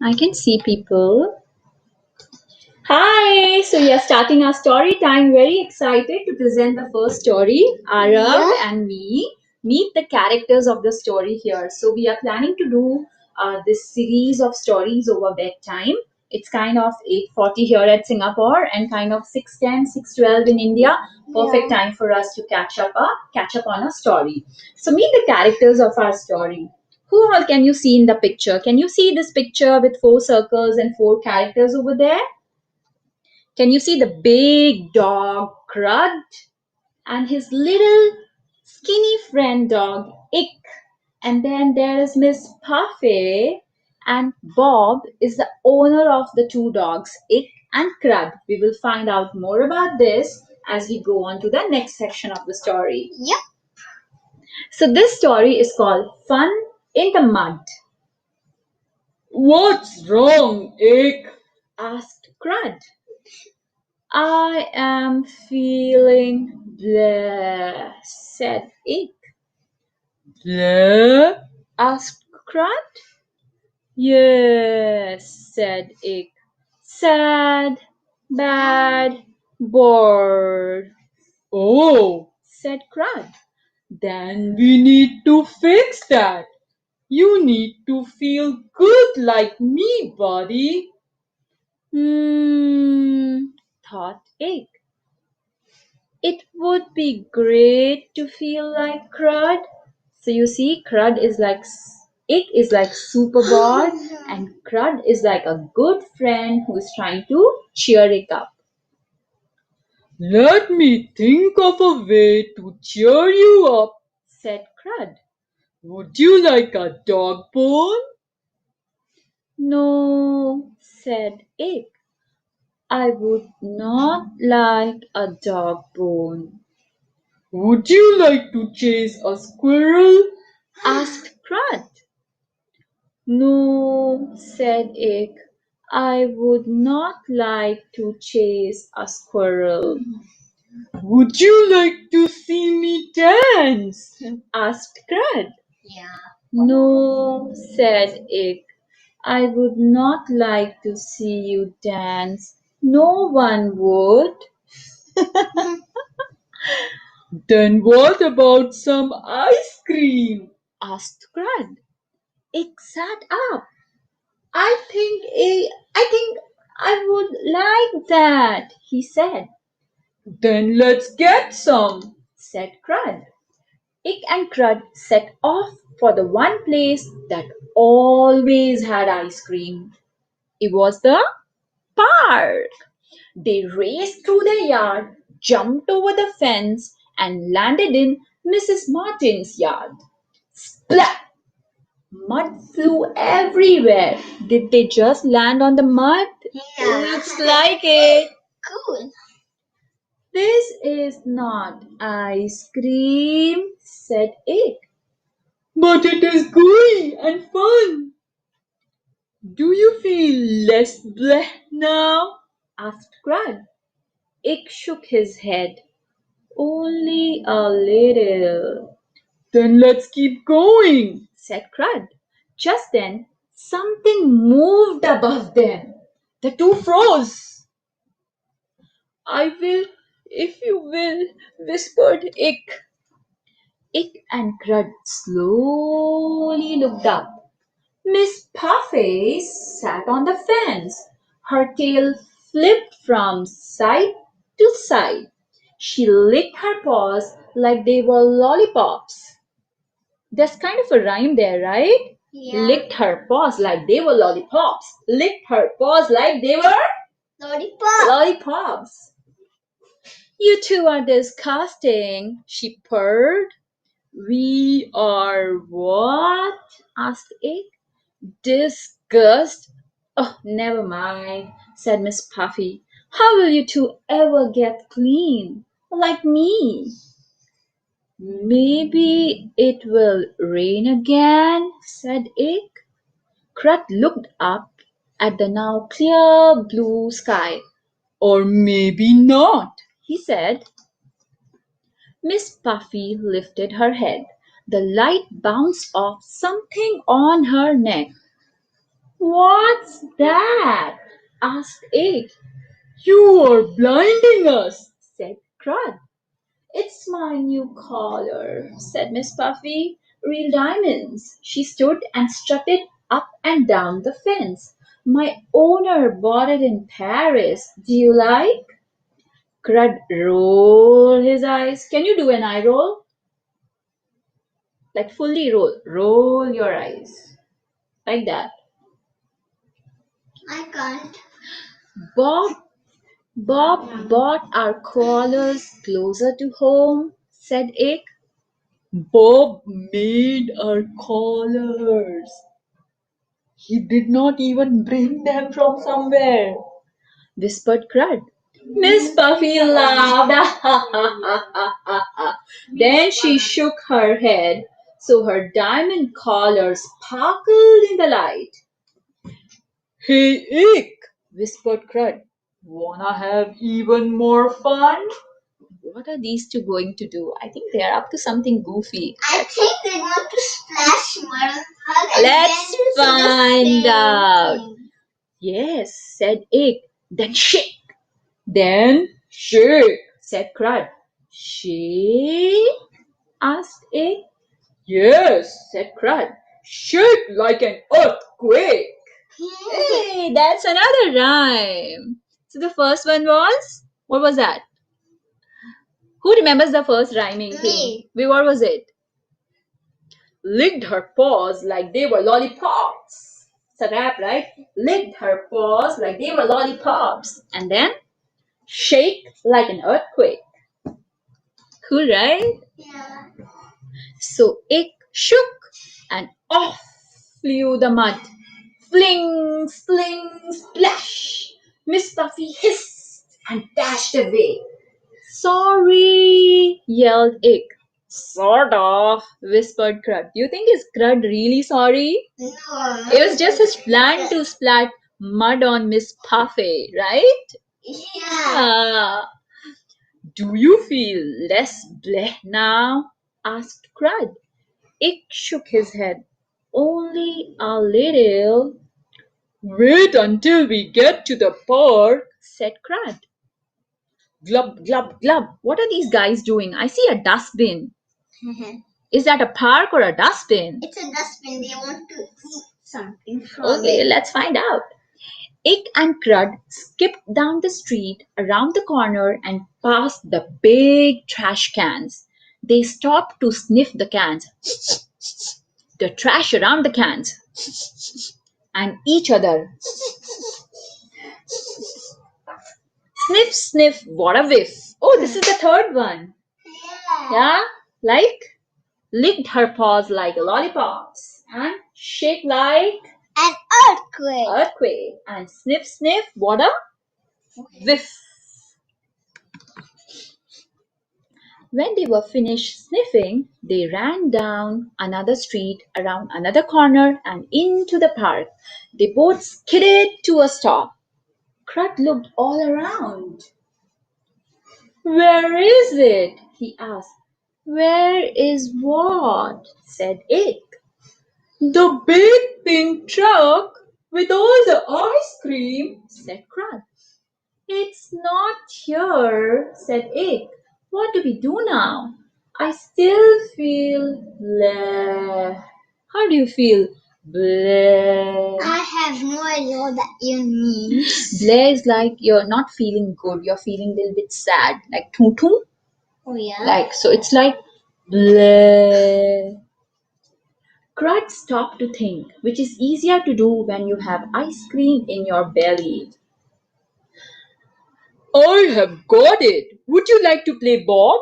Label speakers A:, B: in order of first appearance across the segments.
A: I can see people. Hi, so we are starting our story time. Very excited to present the first story. Aarav and me meet the characters of the story here. So we are planning to do this series of stories over bedtime. It's kind of 8:40 here at Singapore and kind of 6:10, 6:12 in India. Perfect time for us to catch up on a story. So meet the characters of our story. Who all can you see in the picture? Can you see this picture with four circles and four characters over there? Can you see the big dog Crud and his little skinny friend dog Ick? And then there is Miss Puffy and Bob is the owner of the two dogs Ick and Crud. We will find out more about this as we go on to the next section of the story.
B: Yep.
A: So this story is called Fun in the Mud. What's wrong, Ick? Asked Crud. I am feeling bleh, said Ick. Bleh? Asked Crud. Yes, said Ick. Sad, bad, bored. Oh, said Crud. Then we need to fix that. You need to feel good like me, buddy. Thought Ick. It would be great to feel like Crud. So you see, Crud is like Ick is like Superboard, and Crud is like a good friend who's trying to cheer Ick up. Let me think of a way to cheer you up, said Crud. Would you like a dog bone? No, said Ick. I would not like a dog bone. Would you like to chase a squirrel? Asked Crud. No, said Ick. I would not like to chase a squirrel. Would you like to see me dance? Asked Crud.
B: Yeah.
A: No, said Ick. I would not like to see you dance. No one would. Then what about some ice cream? Asked Crud. Ick sat up. I think I would like that, he said. Then let's get some, said Crud. Ick and Crud set off for the one place that always had ice cream. It was the park. They raced through the yard, jumped over the fence, and landed in Mrs. Martin's yard. Splat! Mud flew everywhere. Did they just land on the mud?
B: Yeah.
A: Looks like it.
B: Cool.
A: This is not ice cream, said Ick. But it is gooey and fun. Do you feel less bleh now? Asked Crud. Ick shook his head. Only a little. Then let's keep going, said Crud. Just then, something moved above them. The two froze. I will, if you will, whispered Ick. Ick and Crud slowly looked up. Miss Puffy sat on the fence. Her tail flipped from side to side. She licked her paws like they were lollipops. There's kind of a rhyme there, right?
B: Yeah.
A: Licked her paws like they were lollipops. Licked her paws like they were
B: Lollipop.
A: lollipops. You two are disgusting, she purred. We are what? Asked Egg. Disgust. Oh, never mind, said Miss Puffy. How will you two ever get clean? Like me. Maybe it will rain again, said Egg. Crut looked up at the now clear blue sky. Or maybe not, he said. Miss Puffy lifted her head. The light bounced off something on her neck. What's that? Asked Egg. You are blinding us, said Crud. It's my new collar, said Miss Puffy. Real diamonds. She stood and strutted up and down the fence. My owner bought it in Paris. Do you like? Crud rolled his eyes. Can you do an eye roll? Like fully roll. Roll your eyes. Like that.
B: I can't.
A: Bob Bob brought our collars closer to home, said Egg. Bob made our collars. He did not even bring them from somewhere, whispered Crud. Miss Puffy laughed. Then she shook her head so her diamond collars sparkled in the light. Hey, Ick, whispered Crud. Wanna have even more fun? What are these two going to do? I think they are up to something goofy.
B: I think they want to splash mud on her and
A: Let's
B: then do the
A: find
B: same
A: out.
B: thing.
A: Yes, said Egg. Then shake. Then shake, said Crud. Shake? Asked Egg. Yes, said Crud. Shake like an earthquake. Hey, that's another rhyme. So the first one was? What was that? Who remembers the first rhyming thing?
B: Me.
A: What was it? Licked her paws like they were lollipops. It's a rap, right? Licked her paws like they were lollipops. And then shake like an earthquake. Cool, right?
B: Yeah.
A: So it shook and off flew the mud. Fling, fling, splash! Miss Puffy hissed and dashed away. Sorry, yelled Ick. Sort of, whispered Crud. Do you think is Crud really sorry?
B: No.
A: It was just his plan to splat mud on Miss Puffy, right?
B: Yeah.
A: Ah. Do you feel less bleh now? Asked Crud. Ick shook his head. Only a little. Wait until we get to the park, said Crud. Glub, glub, glub. What are these guys doing? I see a dustbin. Is that a park or a dustbin?
B: It's a dustbin. They want to eat something from
A: Okay,
B: it.
A: let's find out. Ick and Crud skipped down the street, around the corner, and past the big trash cans. They stopped to sniff the cans, the trash around the cans, and each other. Sniff, sniff, what a whiff. Oh, this is the third one.
B: Yeah.
A: Yeah? Like? Licked her paws like lollipops. And shake like
B: An earthquake.
A: earthquake. And sniff, sniff, what a whiff. When they were finished sniffing, they ran down another street, around another corner, and into the park. They both skidded to a stop. Crud looked all around. Where is it? He asked. Where is what? Said Ick. The big pink truck with all the ice cream, said Crud. It's not here, said Egg. What do we do now? I still feel bleh. How do you feel? Bleh.
B: I have no idea what that even means.
A: Bleh is like you're not feeling good. You're feeling a little bit sad. Like tum tum.
B: Oh yeah.
A: Like, so it's like bleh. Crud stopped to think, which is easier to do when you have ice cream in your belly. I have got it. Would you like to play Bob?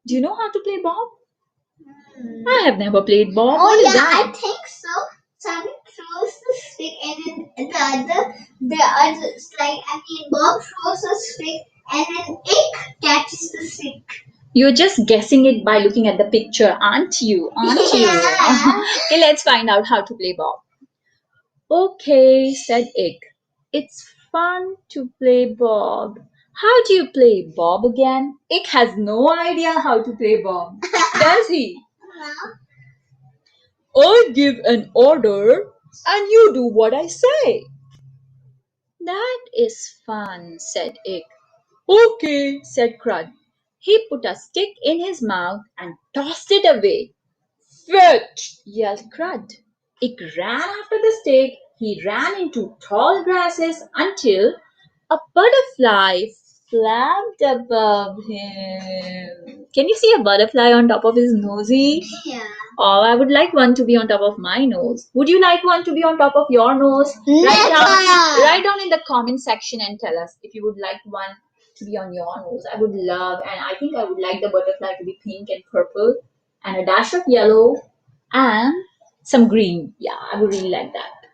A: Do you know how to play Bob? I have never played Bob.
B: Oh
A: What is
B: yeah, I
A: that?
B: think so. Somebody throws the stick and then the other, it's like, Bob throws a stick and then Ick catches the stick.
A: You're just guessing it by looking at the picture, aren't you? Aren't you?
B: Yeah.
A: Okay, let's find out how to play Bob. Okay, said Ick. It's fun to play Bob. How do you play Bob again? Ick has no idea how to play Bob. Does he? I give an order and you do what I say. That is fun, said Ick. Okay, said Crud. He put a stick in his mouth and tossed it away. Fetch! Yelled Crud. Ick ran after the stick. He ran into tall grasses until a butterfly flapped above him. Can you see a butterfly on top of his nosy?
B: Yeah.
A: Oh, I would like one to be on top of my nose. Would you like one to be on top of your nose? Write down in the comment section and tell us if you would like one to be on your nose. I would love, and I think I would like the butterfly to be pink and purple and a dash of yellow and some green. Yeah, I would really like that.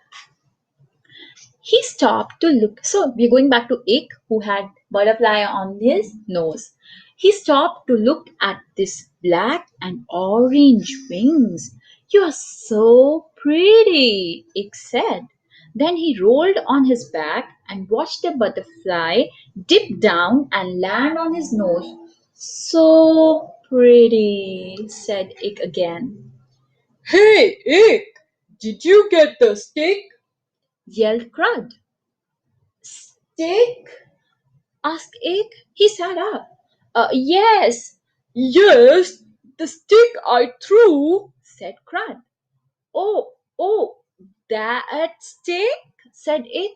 A: He stopped to look. So we're going back to Ick, who had butterfly on his nose. He stopped to look at this black and orange wings. You are so pretty, Ick said. Then he rolled on his back and watched the butterfly dip down and land on his nose. So pretty, said Ick again. Hey, Ick! Did you get the stick? Yelled Crud. Stick? Asked Egg. He sat up. Yes. Yes, the stick I threw, said Crud. Oh, that stick, said Egg.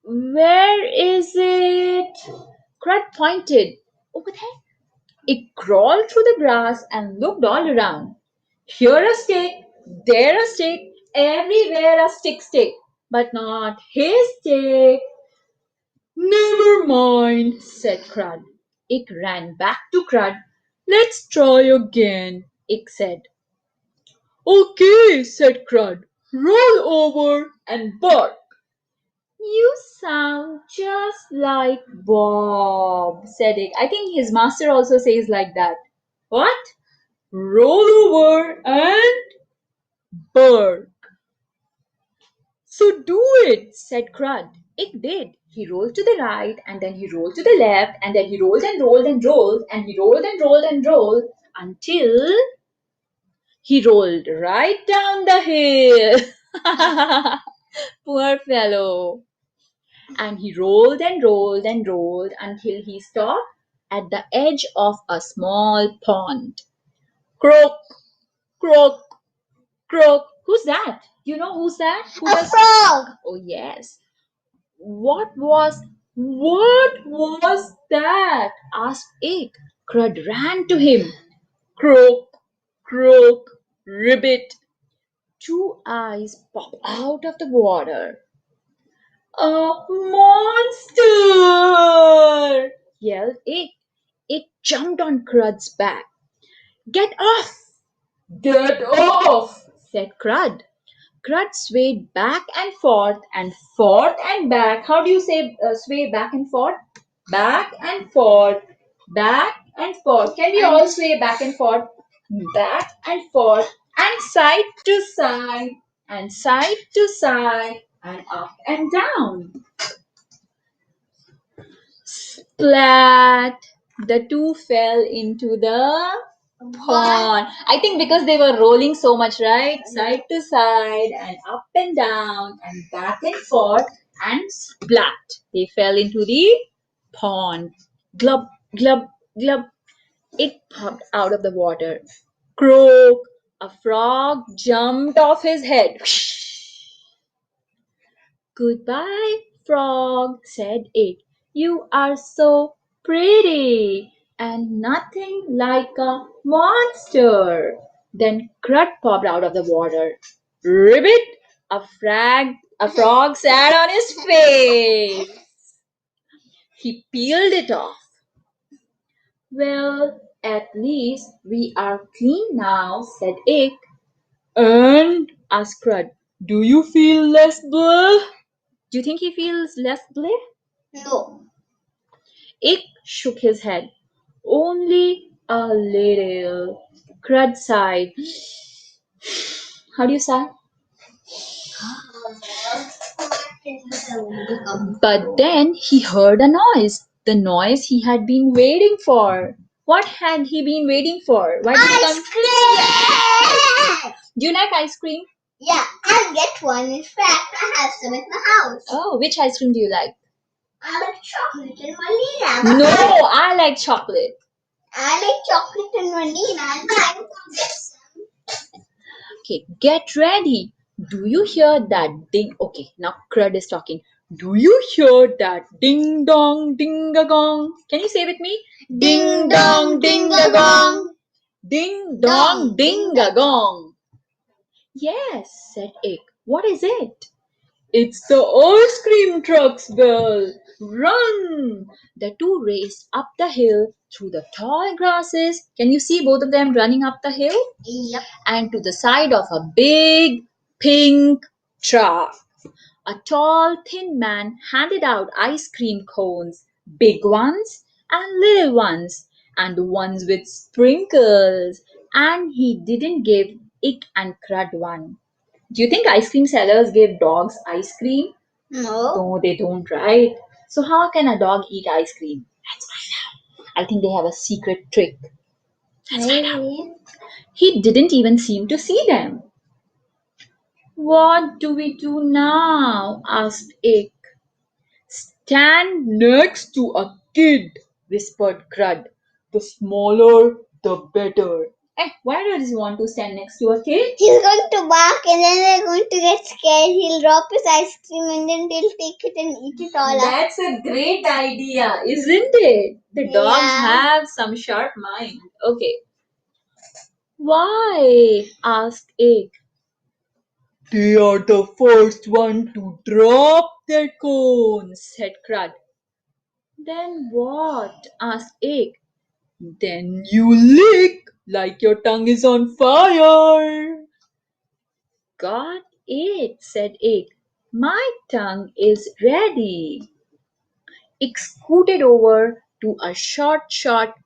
A: Where is it? Crud pointed. Over there. It crawled through the grass and looked all around. Here a stick, there a stick, everywhere a stick, but not his stick. Never mind, said Crud. Ick ran back to Crud. Let's try again, Ick said. Okay, said Crud. Roll over and bark. You sound just like Bob, said Ick. I think his master also says like that. What? Roll over and bark. So do it, said Crud. It did. He rolled to the right, and then he rolled to the left, and then he rolled and rolled and rolled, and he rolled and rolled and rolled until he rolled right down the hill. Poor fellow. And he rolled and rolled and rolled until he stopped at the edge of a small pond. Croak, croak, croak. Who's that? Do you know who's that? Who
B: A
A: does?
B: frog.
A: Oh, yes. What was that? Asked Egg. Crud ran to him. Croak, croak, ribbit. Two eyes popped out of the water. A monster! Yelled Egg. It jumped on Crud's back. Get off! Get off! Said Crud. Crud swayed back and forth and back. How do you say sway back and forth? Back and forth, back and forth. Can we all sway back and forth? Back and forth, and side to side, and side to side, and up and down. Splat! The two fell into the pond. I think because they were rolling so much, right? Side to side and up and down and back and forth and splat. They fell into the pond. Glub, glub, glub. It popped out of the water. Croak! A frog jumped off his head. Goodbye, frog, said it. You are so pretty and nothing like a monster. Then Crud popped out of the water. Ribbit! A frog sat on his face. He peeled it off. Well, at least we are clean now, said Ick. And, asked Crud, do you feel less blue? Do you think he feels less bleh?
B: No.
A: Ick shook his head. Only a little. Crud sighed. How do you sigh? But then he heard a noise. The noise he had been waiting for. What had he been waiting for? Why did he come?
B: Ice cream!
A: Do you like ice cream?
B: Yeah, I'll get one. In fact, I have some at my house.
A: Oh, which ice cream do you like?
B: I like chocolate and vanilla.
A: No, I like chocolate.
B: I like chocolate and vanilla. And I will get some.
A: Okay, get ready. Do you hear that ding? Okay, now Crud is talking. Do you hear that ding dong ding a gong? Can you say with me?
B: Ding dong, ding a gong.
A: Ding dong ding a gong. Yes, said Ick. What is it? It's the ice cream truck's bell. Run! The two raced up the hill through the tall grasses. Can you see both of them running up the hill?
B: Yep.
A: And to the side of a big pink truck. A tall, thin man handed out ice cream cones, big ones and little ones, and the ones with sprinkles. And he didn't give Ick and Crud one. Do you think ice cream sellers give dogs ice cream?
B: No.
A: No, they don't, right? So how can a dog eat ice cream? Let's find out. I think they have a secret trick.
B: Maybe.
A: He didn't even seem to see them. What do we do now? Asked Ick. Stand next to a kid, whispered Crud. The smaller, the better. Why does he want to stand next to a kid?
B: He's going to bark and then they're going to get scared. He'll drop his ice cream and then they'll take it and eat it all up.
A: That's a great idea, isn't it? The dogs
B: Yeah.
A: have some sharp mind. Okay. Why? Asked Egg. They are the first one to drop their cones, said Crud. Then what? Asked Egg. Then you lick like your tongue is on fire. Got it, said Egg. My tongue is ready. It scooted over to a short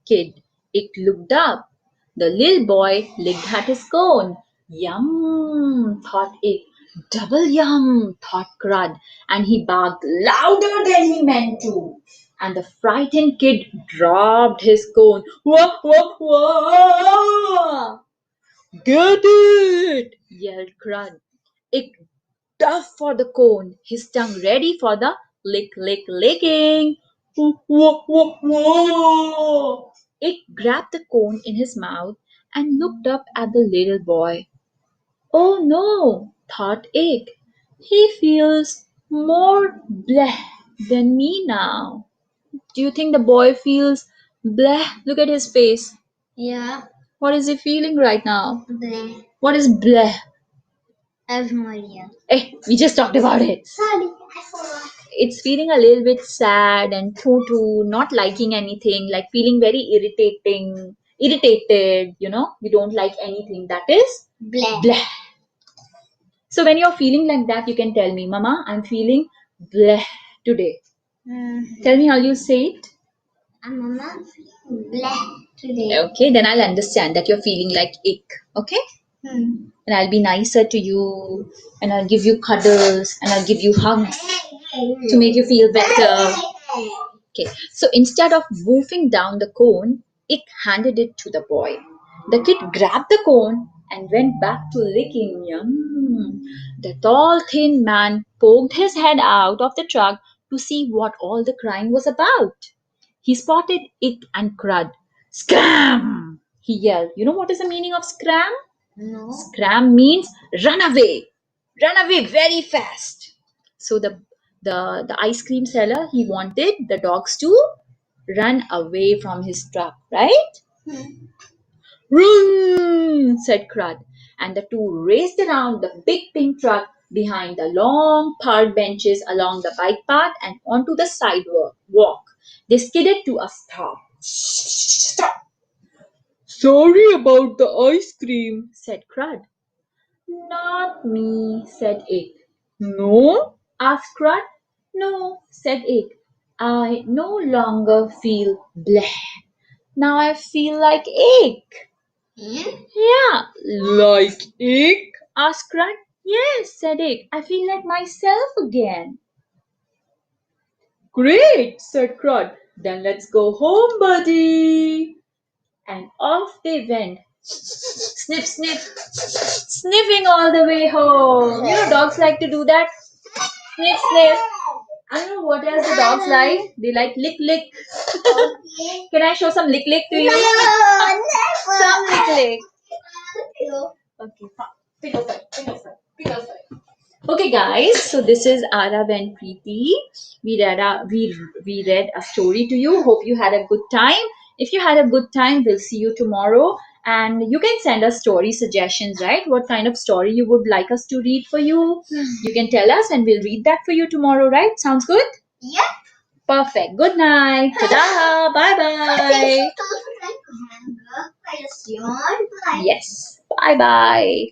A: kid. It looked up. The little boy licked at his cone. Yum, thought it. Double yum, thought Crud, and he barked louder than he meant to. And the frightened kid dropped his cone. Wah, wah, wah! Get it! Yelled Crud. It dove for the cone, his tongue ready for the licking. Wah, wah, wah. It grabbed the cone in his mouth and looked up at the little boy. Oh no, thought it. He feels more bleh than me now. Do you think the boy feels bleh? Look at his face.
B: Yeah.
A: What is he feeling right now?
B: Bleh.
A: What is bleh?
B: I have no idea.
A: We just talked about it.
B: Sorry, I forgot.
A: It's feeling a little bit sad and tutu, not liking anything, like feeling very irritated, you don't like anything. That is
B: Bleh.
A: bleh. So when you're feeling like that, you can tell me, Mama, I'm feeling bleh today. Tell me how you say it.
B: I'm not feeling bleh today.
A: Okay, then I'll understand that you're feeling like ick. Okay? And I'll be nicer to you, and I'll give you cuddles, and I'll give you hugs to make you feel better. Okay, so instead of wolfing down the cone, Ick handed it to the boy. The kid grabbed the cone and went back to licking. Yum! The tall, thin man poked his head out of the truck to see what all the crying was about. He spotted Ick and Crud. Scram! He yelled. You know what is the meaning of scram?
B: No.
A: Scram means run away. Run away very fast. So the ice cream seller, he wanted the dogs to run away from his truck, right? Run, said Crud, and the two raced around the big pink truck behind the long park benches along the bike path and onto the sidewalk. They skidded to a stop. Stop! Sorry about the ice cream, said Crud. Not me, said Egg. No? asked Crud. No, said Egg. I no longer feel bleh. Now I feel like egg. Yeah, like egg? asked Crud. Yes, said Egg. I feel like myself again. Great, said Crud. Then let's go home, buddy. And off they went. Snip, snip, sniffing all the way home. You know, dogs like to do that. Sniff, sniff. I don't know what else the dogs like. They like lick, lick. Can I show some lick, lick to you? Some lick, lick. Okay, fine. Pillow fight, pillow fight, pillow fight. Okay, guys. So this is Aarav and Preeti. We read a story to you. Hope you had a good time. If you had a good time, we'll see you tomorrow. And you can send us story suggestions, right? What kind of story you would like us to read for you? You can tell us, and we'll read that for you tomorrow, right? Sounds good?
B: Yep.
A: Perfect. Good night. Ta-da. Bye bye.
B: I just yawned. Bye.
A: Yes. Bye bye.